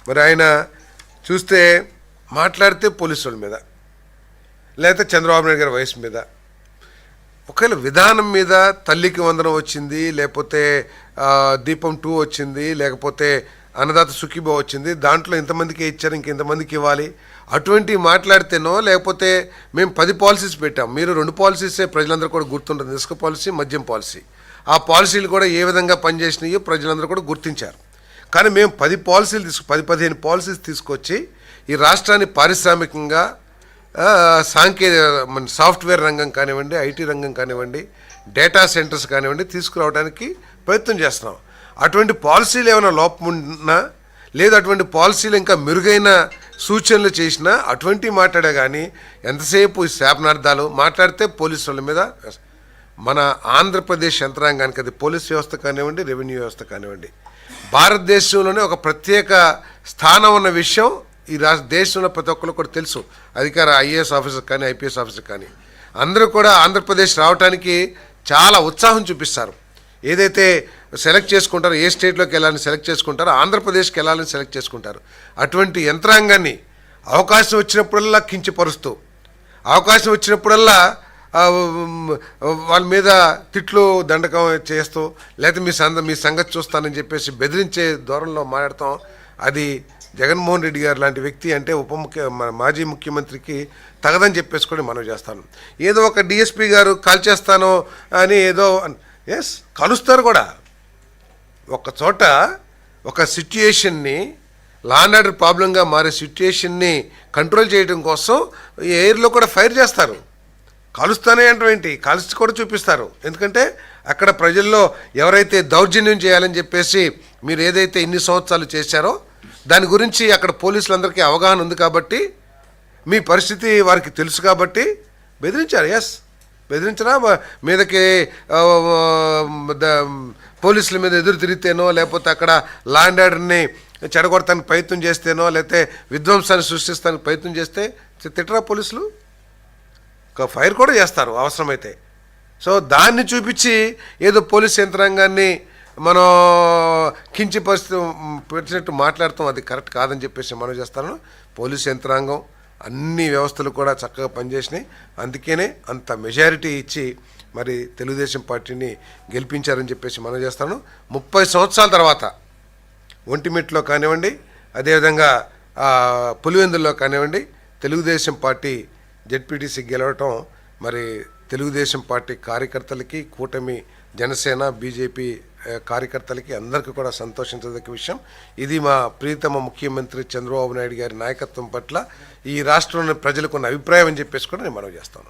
మరి ఆయన చూస్తే మాట్లాడితే పోలీసుల మీద, లేకపోతే చంద్రబాబు నాయుడు గారి వయసు మీద, ఒకవేళ విధానం మీద తల్లికి వందనం వచ్చింది, లేకపోతే దీపం 2 వచ్చింది, లేకపోతే అన్నదాత సుఖీభో వచ్చింది, దాంట్లో ఇంతమందికి ఇచ్చారు ఇంకెంతమందికి ఇవ్వాలి అటువంటివి మాట్లాడితేనో, లేకపోతే మేము 10 పాలసీస్ పెట్టాం, మీరు 2 పాలసీసే ప్రజలందరూ కూడా గుర్తుంటుంది, ఇసుక పాలసీ, మద్యం పాలసీ. ఆ పాలసీలు కూడా ఏ విధంగా పనిచేసినాయో ప్రజలందరూ కూడా గుర్తించారు. కానీ మేము 10 పాలసీలు 10-15 పాలసీస్ తీసుకొచ్చి ఈ రాష్ట్రాన్ని పారిశ్రామికంగా సాఫ్ట్వేర్ రంగం కానివ్వండి, ఐటీ రంగం కానివ్వండి, డేటా సెంటర్స్ కానివ్వండి తీసుకురావడానికి ప్రయత్నం చేస్తున్నాం. అటువంటి పాలసీలు ఏమైనా లోపం ఉన్నా, లేదు అటువంటి పాలసీలు ఇంకా మెరుగైన సూచనలు చేసినా అటువంటి మాట్లాడే కానీ ఎంతసేపు ఈ శాపనార్థాలు మాట్లాడితే పోలీసు వాళ్ళ మీద. మన ఆంధ్రప్రదేశ్ యంత్రాంగానికి, అది పోలీస్ వ్యవస్థ కానివ్వండి, రెవెన్యూ వ్యవస్థ కానివ్వండి, భారతదేశంలోనే ఒక ప్రత్యేక స్థానం ఉన్న విషయం ఈ దేశంలో ప్రతి ఒక్కరు కూడా తెలుసు. అధికార ఐఏఎస్ ఆఫీసర్ కానీ, ఐపీఎస్ ఆఫీసర్ కానీ అందరూ కూడా ఆంధ్రప్రదేశ్ రావడానికి చాలా ఉత్సాహం చూపిస్తారు. ఏదైతే సెలెక్ట్ చేసుకుంటారో, ఏ స్టేట్లోకి వెళ్ళాలని సెలెక్ట్ చేసుకుంటారో ఆంధ్రప్రదేశ్కి వెళ్ళాలని సెలెక్ట్ చేసుకుంటారు. అటువంటి యంత్రాంగాన్ని అవకాశం వచ్చినప్పుడల్లా కించపరుస్తూ, అవకాశం వచ్చినప్పుడల్లా వాళ్ళ మీద తిట్లు దండకం చేస్తూ, లేకపోతే మీ సంగతి చూస్తానని చెప్పేసి బెదిరించే ధోరణిలో మాట్లాడతాం. అది జగన్మోహన్ రెడ్డి గారు లాంటి వ్యక్తి అంటే మాజీ ముఖ్యమంత్రికి తగదని చెప్పేసి కూడా మనం చేస్తాను. ఏదో ఒక డిఎస్పీ గారు కాల్ చేస్తానో అని ఏదో ఎస్ కలుస్తారు కూడా. ఒక చోట ఒక సిట్యుయేషన్ని, లా అండ్ ఆర్డర్ ప్రాబ్లంగా మారే సిట్యుయేషన్ని కంట్రోల్ చేయడం కోసం ఎయిర్లో కూడా ఫైర్ చేస్తారు. కాలుస్తానే అంటే ఏంటి, కాల్చి కూడా చూపిస్తారు. ఎందుకంటే అక్కడ ప్రజల్లో ఎవరైతే దౌర్జన్యం చేయాలని చెప్పేసి మీరు ఏదైతే ఇన్ని సంవత్సరాలు చేశారో దాని గురించి అక్కడ పోలీసులందరికీ అవగాహన ఉంది కాబట్టి, మీ పరిస్థితి వారికి తెలుసు కాబట్టి బెదిరించారు. ఎస్ బెదిరించినా మీదకి పోలీసుల మీద ఎదురు తిరిగితేనో, లేకపోతే అక్కడ లా అండ్ ఆర్డర్ని చెడగొడటానికి ప్రయత్నం చేస్తేనో, లేకపోతే విధ్వంసాన్ని సృష్టిస్తానికి ప్రయత్నం చేస్తే తిట్టరా పోలీసులు? ఫైర్ కూడా చేస్తారు అవసరమైతే. సో దాన్ని చూపించి ఏదో పోలీస్ యంత్రాంగాన్ని మనం పెట్టినట్టు మాట్లాడతాం, అది కరెక్ట్ కాదని చెప్పేసి మనం చేస్తాను. పోలీస్ యంత్రాంగం అన్ని వ్యవస్థలు కూడా చక్కగా పనిచేసినాయి. అందుకనే అంత మెజారిటీ ఇచ్చి మరి తెలుగుదేశం పార్టీని గెలిపించారని చెప్పేసి మనం చేస్తాను. 30 సంవత్సరాల తర్వాత ఒంటిమిట్లో కానివ్వండి, అదేవిధంగా పులివెందుల్లో కానివ్వండి, తెలుగుదేశం పార్టీ జెడ్పీటీసీ గెలవటం మరి తెలుగుదేశం పార్టీ కార్యకర్తలకి, కూటమి జనసేన బీజేపీ కార్యకర్తలకి అందరికీ కూడా సంతోషించదగ్గ విషయం. ఇది మా ప్రియతమ ముఖ్యమంత్రి చంద్రబాబు నాయుడు గారి నాయకత్వం పట్ల ఈ రాష్ట్రంలోని ప్రజలకు ఉన్న అభిప్రాయం అని చెప్పేసి కూడా నేను మనవి చేస్తాను.